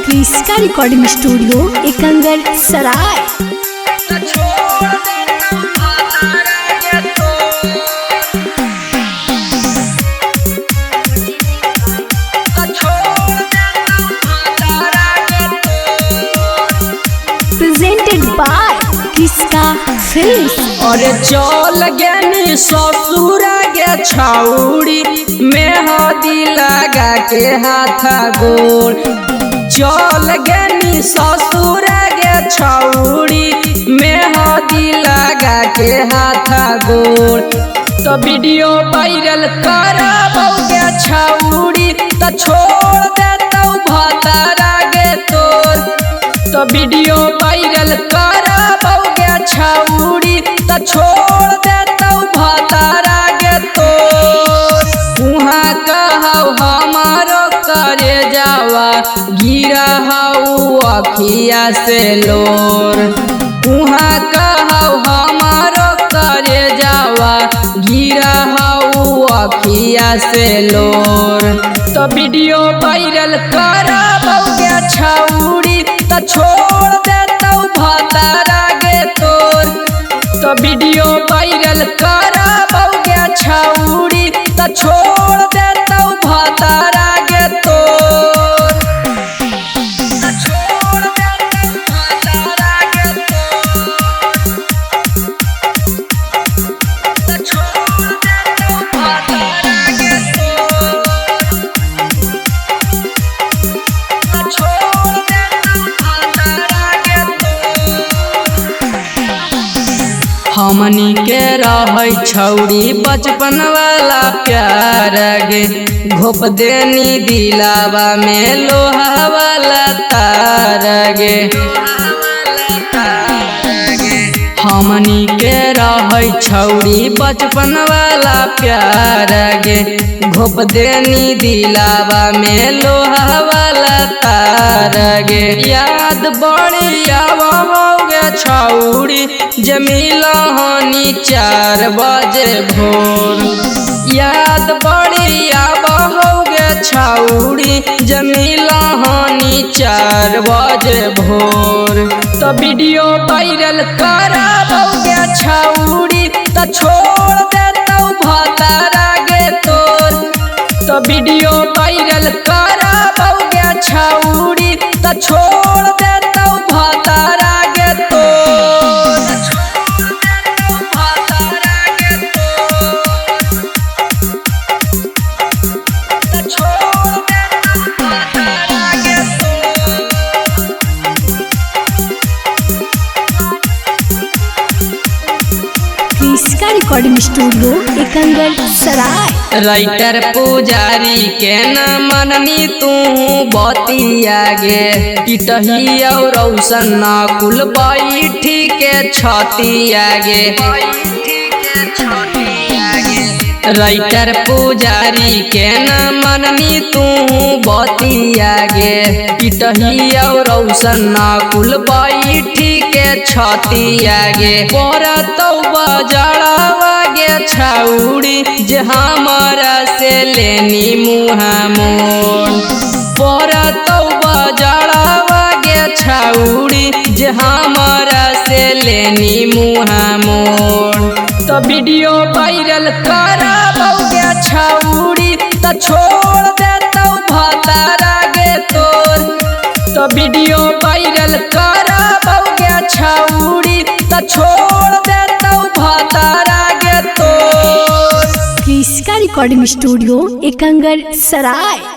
क्रिस्का recording studio Ekangar Sarai. Presented by Kriska films. अरे चल गनी ससुर गे छौड़ी मेहदी लगा के हाथ गोड़। चल गनी ससुर गे छौड़ी मेहदी लगा के हाथ गोड़। तो वीडियो वायरल करबौ गे छौड़ी तो छोड़ देतौ भतारा गे तोर। तो वीडियो वायरल करबौ गे छौड़ी तो छोड़ देतौ भतारा गे तोर। उहाँ कहौ हमारो करे जावा गिरहौ अखिया से लोर। उहाँ कहौ हमारो करे जावा गिरहौ अखिया से लोर। तो वीडियो वायरल करबौ गे छौड़ी तो छोड़ देतौ भतारा गे तोर। तो वीडियो वायरल करबौ गे छौड़ी तो छोड़ देतौ भतारा गे तोर। छोड़ देतौ भतारा गे तोर। छोड़ देतौ भतारा गे तोर। छोड़ देतौ भतारा गे तोर। हमनी के रहै छौड़ी बचपन वाला प्यार गे घोप देनी दिलावा में लोहा वाला तार गे। हमनी के रहै छौड़ी बचपन वाला प्यार गे घोप देनी दिलावा में लोहा वाला तार गे। याद बड़ी आवो गे छौड़ी जमीला हनी 4 बजे भोर। याद बड़ी आवो गे छौड़ी जमीला हनी 4 बजे भोर। तो वीडियो वायरल करबौ गे छौड़ी तो छोड़ देतौ भतारा गे तोर। तो वीडियो वायरल करबौ गे छौड़ी तो छोड़ देतौ भतारा गे तोर। छोड़ देतौ भतारा गे तोर। छोड़ देतौ भतारा गे तोर। क्रिस्का रिकॉर्डिंग स्टूडियो एकंगर सराय। राइटर पुजारी के न मननी तू बतिया गे पिटही और रौशन कुल बैठी के छतिया गे। राइटर पुजारी के न मननी तू बतिया गे पिटही और रौशन कुल बैठी के छतिया गे। परतौ बजड़वा गे छौड़ी जे हमारा से लेनी मुहा मोड़। परतौ बजड़वा गे छौड़ी जे हमारा से लेनी मुहा मोड़। तो वीडियो वायरल करबौ गे छौड़ी तो छोड़ देतौ भतारा गे तोर। तो वीडियो वायरल करबौ गे छौड़ी तो छोड़ देतौ भतारा गे तोर। क्रिस्का रिकॉर्डिंग स्टूडियो एकंगर सराय।